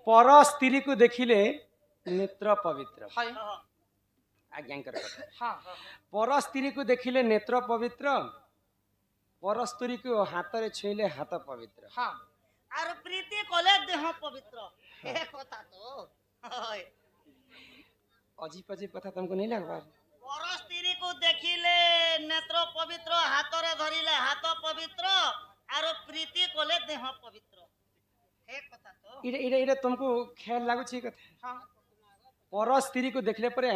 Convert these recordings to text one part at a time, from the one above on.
पर स्त्री को देखिले नेत्र पवित्र हाय आज्ञाकर कथा हाँ पर स्त्री को देखिले नेत्र पवित्र पर स्त्री को हाथ रे छुईले हाथ पवित्र हाँ आर प्रीति कले देह पवित्र हे कथा तो होय अजीब अजीब कथा तुमको नहीं लगवा पर स्त्री को देखिले नेत्र पवित्र हाथ रे धरिले हाथ पवित्र आर प्रीति कले देह पवित्र हे कथा तो इरे इरे इरे तुमको ख्याल लागु छी कथा हाँ पर स्त्री को देखले परे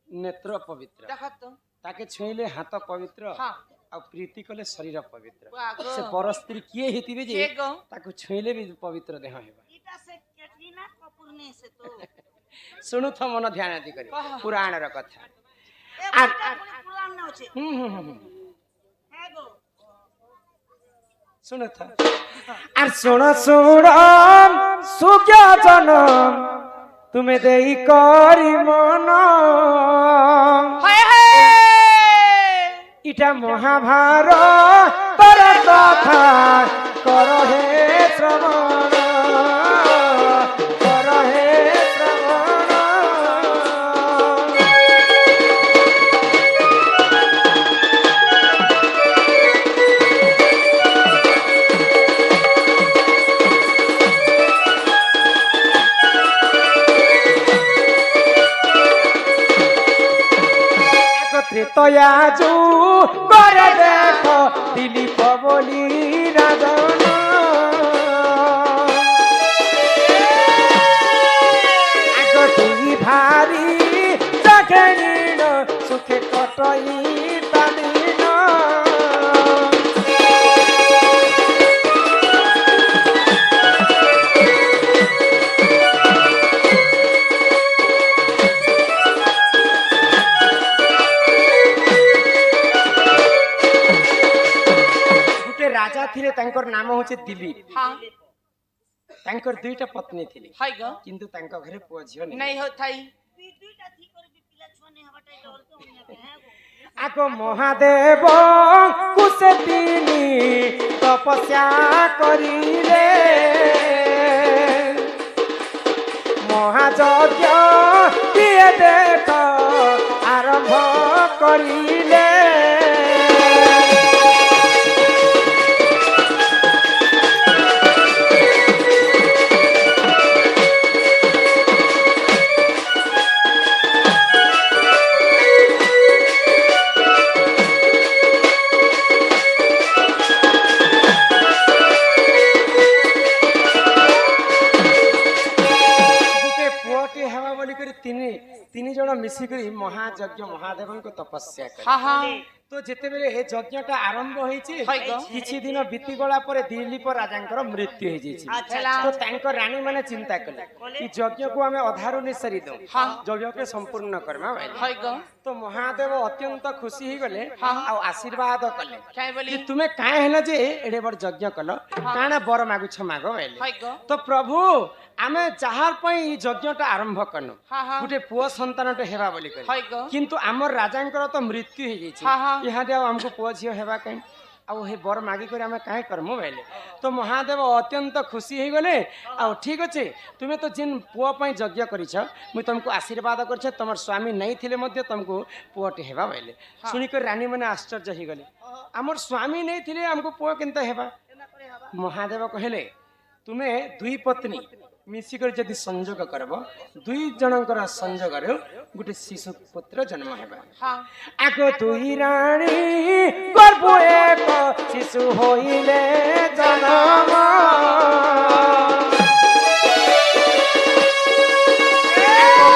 नेत्र पवित्र देखा तो ताके छुईले हाथ पवित्र हाँ आ प्रीति कले शरीर पवित्र वागो से पर स्त्री किए हेतिबे जे के गो ताको छुईले भी पवित्र देह हेबा इटा से कैटरीना कपूर ने से तो सुनु त मन ध्यान दि करी कह। पुराण र कथा ए आर- बुटा पुराण न होचे हे गो सुन त आर सुन सुन सुज्ञा जन तुमे देई करी मन हाय हाय इटा महाभारत पर कथा कर हे श्रवण कर हे श्रवण एकत्रितयाजु करे देख दिलीप बोली राजन आगतुई भारी जगनीन सुखे कटई तालीन गुटे राजा थिले तांकर नाम होचे दिलीप हाँ तांकर दुईटा पत्नी थिले हाय गो किंतु तांका घरे पुआ झियो नहीं नहीं हो थाई दुईटा थी कर भी पिला छने हवाटाई डर तो उन्हें हे गो आगो महादेव कुशतिनी तपस्या करिले महायज्ञ दिए देख आरंभ करिले गुटे पुओटे हेबा बोली करी तीन जन मिसिकरी महायज्ञ महादेव को तपस्या कर हाँ हाँ तो जेते बेले हे यज्ञटा आरंभ होईची हाय गो। किछि दिन बीती गला परे दिलीप राजांकर मृत्यु हो जाईची अच्छा तो तांकर रानी माने चिंता कले कि यज्ञ को हमें अधारु निसरी दो हाँ। यज्ञ के संपूर्ण करमा भाई हाय गो तो महादेव अत्यंत खुशी ही गले हाँ। आ आशीर्वाद कले क्या बोली कि तुमे काहे हेला जे एडे बड़ यज्ञ कल काना बर मागु छ मागो भाई हाय गो तो प्रभु आमे चाहार पई यज्ञटा आरंभ करनु हाँ हाँ गुटे पुओ संतानटे हेबा बोली करी हाय गो किंतु आमर राजांकर तो मृत्यु हो जाईची हाँ, हाँ। इहादे हमको पुओ झियो हेबा काई आ हे बर मागी करे आमे काहे करमु भाई तो महादेव अत्यंत खुशी हो गले आ ठीक अच्छे तुम्हें तो जिन पुओ पई यज्ञ करिछ मु तुमको आशीर्वाद करछ तमर स्वामी नहीं थिले मध्य तुमको पुओटे हेबा भाई सुनी कर रानी माने आश्चर्य ही गले हमर स्वामी नहीं थिले हमको पुओ केनता हेबा महादेव कहले तुम्हें दुई पत्नी मिसिकर जदि संजोग करब दुई जनकर संजोग गोटे शिशु पुत्र जन्म हेबा हाँ आगो दुई रानी गर्भ एक शिशु होइले जन्म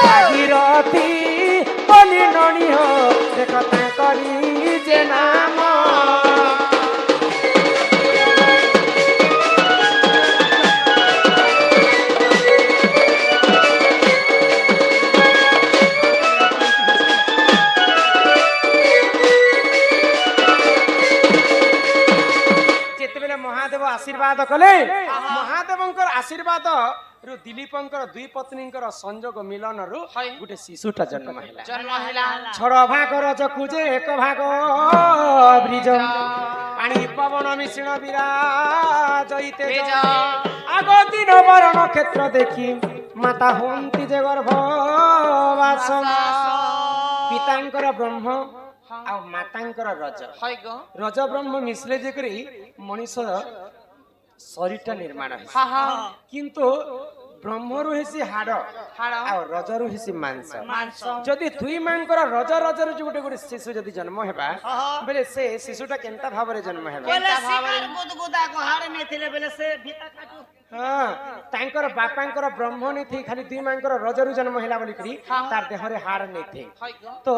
भागीरथी बलि ननी हो देख तांकरी जे नाम महादेव आशीर्वाद कले महादेव आशीर्वाद ରୁ ଦିଲ୍ଲୀପଙ୍କର ଦୁଇ ପତ୍ନୀଙ୍କର ସଂଯୋଗ ମିଳନରୁ ହଇ। ଗୋଟେ ଶିଶୁଟା ଜନ୍ମ ହେଲା। ଜନ୍ମ ହେଲା ଛଡ଼ ଭାଗର ଚକୁଜେ ଏକ ଭାଗ ବ୍ରିଜ ପାଣି ପବନ ମିଶ୍ରଣ ବିରାଜଇତେ ତେଜ ଆଗ ଦିନ ବରଣ କ୍ଷେତ୍ର ଦେଖି ମାତା ହୁଅନ୍ତି ଯେ ଗର୍ଭବାସ ପିତାଙ୍କର ବ୍ରହ୍ମ ଆଉ ମାତାଙ୍କର ରଜ ହଇ ଗୋ ରଜ ବ୍ରହ୍ମ ମିଶ୍ରେ ଯେ କରି ମଣିଷ ଶରୀରଟା ନିର୍ମାଣ ହେଲା ହଁ ହଁ କିନ୍ତୁ ବ୍ରହ୍ମରୁ ହେସି ହାଡ଼ ହାଡ଼ ଆଉ ରଜରୁ ହେସି ମାଂସ ମାଂସ ଯଦି ଦୁଇ ମାଙ୍କର ରଜରୁ ଯୋଉ ଗୋଟେ ଗୋଟେ ଶିଶୁ ଯଦି ଜନ୍ମ ହେବା ବେଲେ ସେ ଶିଶୁଟା କେନ୍ତା ଭାବରେ ଜନ୍ମ ହେବା ବୋଲେ ଶିକାର ଗୁଦଗୁଦା ଗହାଡ ନେଇଥିଲେ ବେଲେ ସେ ଭିତା କାଟୁ ହଁ ତାଙ୍କର ବାପାଙ୍କର ବ୍ରହ୍ମ ନେଇଥି ଖାଲି ଦୁଇ ମାଙ୍କର ରଜରୁ ଜନ୍ମ ହେଲା ବୋଲିକିରି ତାର ଦେହରେ ହାଡ଼ ନେଇଥି ହଇ ଗୋ ତ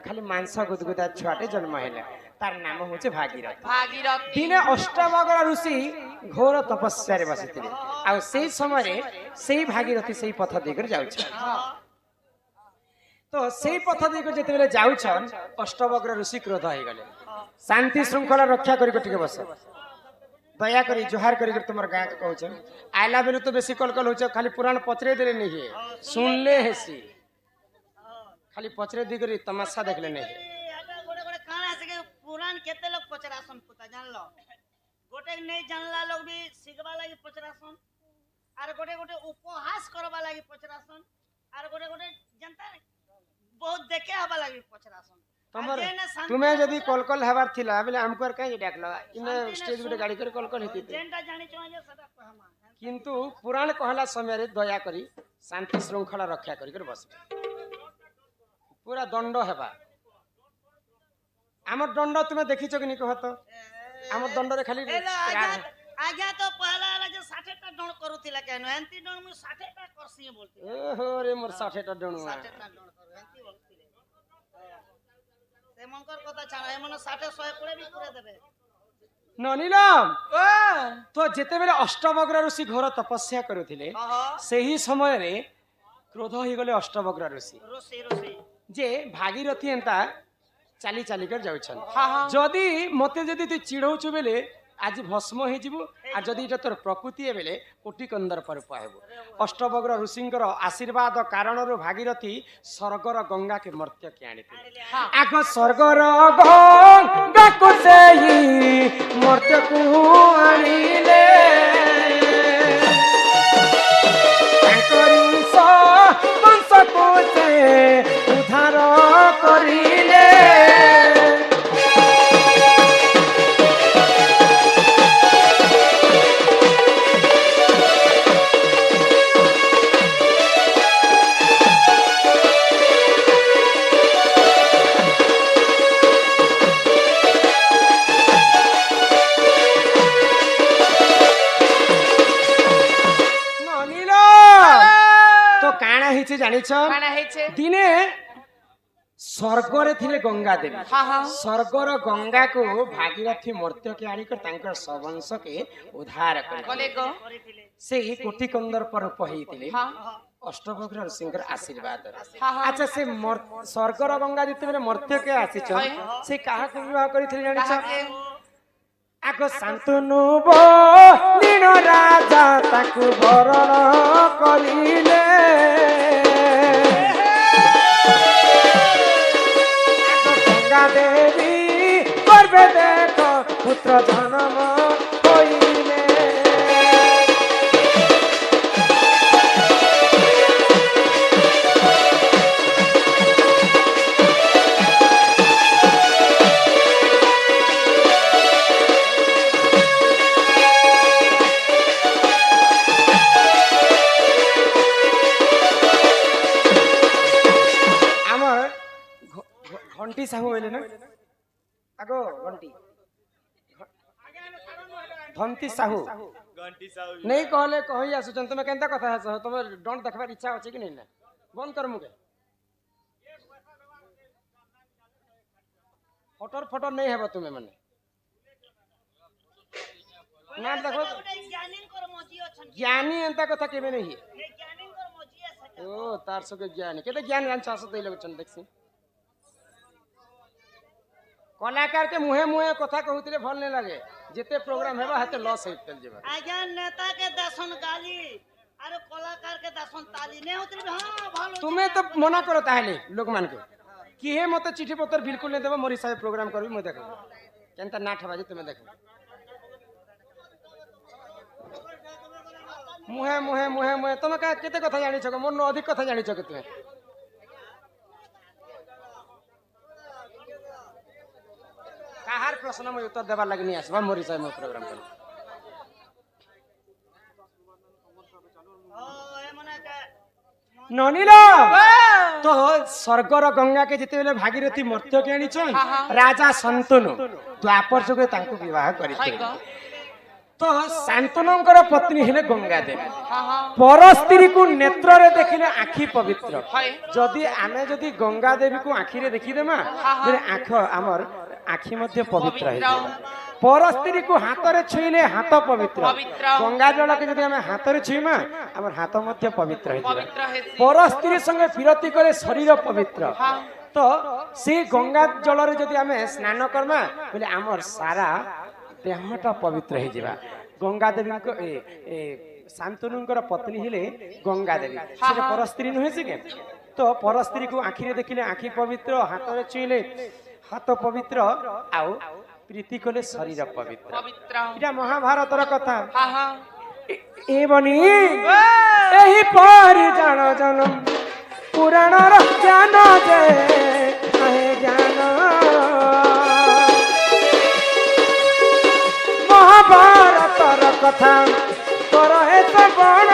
ଖାଲି ମାଂସ ଗୁଦଗୁଦା ଛୁଆଟେ ଜନ୍ମ ହେଲା ତାର ନାମ ହଉଛି ଭାଗୀରଥ ଭାଗୀରଥୀ ଦିନେ ଅଷ୍ଟମଗର ଋଷି ଘୋର ତପସ୍ୟାରେ ବସିଥିଲେ ଆଉ ସେଇ ସମୟରେ ସେଇ ଭାଗୀରଥୀ ସେଇ ପଥ ଦେଇକରି ଯାଉଛନ୍ ତ ସେଇ ପଥ ଦେଇକରି ଯେତେବେଳେ ଯାଉଛନ୍ ଅଷ୍ଟବଗ୍ର ଋଷି କ୍ରୋଧ ହେଇଗଲେ ଶାନ୍ତି ଶୃଙ୍ଖଳା ରକ୍ଷା କରିକି ଟିକେ ବସ ଦୟାକରି ଜୁହାର କରିକି ତୁମର ଗାଁକୁ କହୁଛ ଆଇଲା ବେଲୁ ତ ବେଶୀ କଲକଲ ହଉଛ ଖାଲି ପୁରାଣ ପଚରେ ଦେଲେ नहीं है सुनले हेसी खाली पचरे दी करी तमाशा देखले नहीं है गोटे गोटे कान आसे के पुराण केते लोग पचरासन पुता जानलो गोटे नहीं जानला लोग भी सिखबा लागि पचरासन आर गोटे गोटे उपहास करबा लागि पचरासन आर गोटे गोटे जनता बहुत देखे हबा लागि पचरासन तमर तुम्हें यदि कलकल हेबार थिला बेले हमको कहीं डाकला इन स्टेज गुटे गाड़ी कर कलकल हेती जेंटा जानि छ जे सदा कहमा किंतु पुराण कहला समय रे दया करी शांति श्रृंखला रक्षा करी कर बस पूरा दंड हेबा हमर दंड तुम्हें देखिछ कि नहीं कहत हमर दंड रे खाली आज्ञा तो पहला वाला जो 60 टा डण करूतिला केनो एंती डण मु 60 टा करसी बोलती ओहो रे मोर 60 टा डणुआ 60 टा डण करू एंती बोलतिले से मंकर कथा छाड़ा एमन 60 100 कुड़े भी पूरे देबे ननीलम तो जेते बेले अष्टवग्र ऋषि घोर तपस्या करुथिले सेही समय रे क्रोध हो गले अष्टवग्र ऋषि रोसी रोसी जे भागीरथी एंता चाली चाली कर जाउछन हाँ हाँ जदी मते जदी तू चिड़ौछु बेले आज भस्म हे जिवु आ जदी इटा तोर प्रकृति ए बेले कोटि कंदर पर पाएबो अष्टवग्र ऋषिंकर आशीर्वाद कारणरो भागीरथी स्वर्गर गंगा के मर्त्य के आनिते आग स्वर्गर गंगा को सेही मर्त्य को आनिले ताकरी स वंश को से उद्धार करिले जानिछ काना हेचे दिने स्वर्गरे थिले गंगा देवी हाँ हाँ स्वर्गर गंगा को भागीरथी मर्त्य के आनी कर तांकर सवंश के उद्धार कर कले गो से कोटि कंदर पर पहिथिले हाँ अष्टवक्र ऋषिंकर आशीर्वाद हाँ हाँ अच्छा से स्वर्गर गंगा जते बेले मर्त्य के आसीछ से काहा को विवाह करिथिले जानिछ काहाके आगो शांतनु बो लीन राजा ताकु वरण करिले गंगा देवी करबे देखो पुत्र जन्म होइले घंटी साहू होइले ना आगो घंटी धंती साहू नहीं कहले कहि आसुचन तुमे केनता कथा हस तुमे डोंट देखबार इच्छा अछि कि नहीं ना बंद कर मुके फटर फटर नहीं हेबो तुमे माने ना देखो ज्ञानी एंता कथा केबे नहीं ओ तार सके ज्ञानी केते ज्ञान जान चास देले छन देखसी कलाकार के मुहे मुहे कथा कहूतिले भल नहीं लगे जिते प्रोग्राम हेबा हाते लॉस हे चल जेबा आज्ञा नेता के दर्शन गाली अरे कलाकार के दर्शन ताली नहीं होती हां भालो तुम्हें तो मना करो ताहले लोग मान को कि हे मते चिट्ठी पत्र बिल्कुल नहीं देबो मोर हिसाब प्रोग्राम करबी म देखो केनता नाठ बाजी तुम्हें देखो मुहे मुहे मुहे मुहे तुम का केते कथा जानि छ मोर न अधिक कथा जानि छ के तुम्हें काहार प्रश्न में उत्तर देबार लागि नहीं आसबा मोर हिसाब में प्रोग्राम कर ओ ए मने के ननीला तो स्वर्गर गंगा के जिते बेले भागीरथी मर्त्य के आनी छन राजा शांतनु द्वापर जुगे तांको विवाह करिते तो शांतनुंकर पत्नी हेले गंगा देवी पर स्त्री को नेत्र रे देखिले आखी पवित्र जदी आमे जदी गंगा देवी को आखी रे देखि देमा बेले आँख हमर आखी मध्य पवित्र हे पर स्त्री को हाथ रे छुईले हाथ पवित्र गंगा जल के जदी हमें हाथ रे छुईमा हमर हाथ मध्य पवित्र हे पर स्त्री संगे विरति करे शरीर पवित्र तो से गंगा जल रे जदी हमें स्नान करमा बोले हमर सारा देहटा पवित्र हे जिबा गंगा देवी को शांतनुंकर पत्नी हेले गंगा देवी से पर स्त्री नुहे से के तो पर स्त्री को आखी रे देखिले आखी पवित्र हाथ रे छुईले हाथ पवित्र आउ प्रीति कले शरीर पवित्र इटा महाभारतर कथा ए बनी एही पर जान जनम पुराण र ज्ञान जे आहे ज्ञान महाभारतर कथा तोर हे तो बण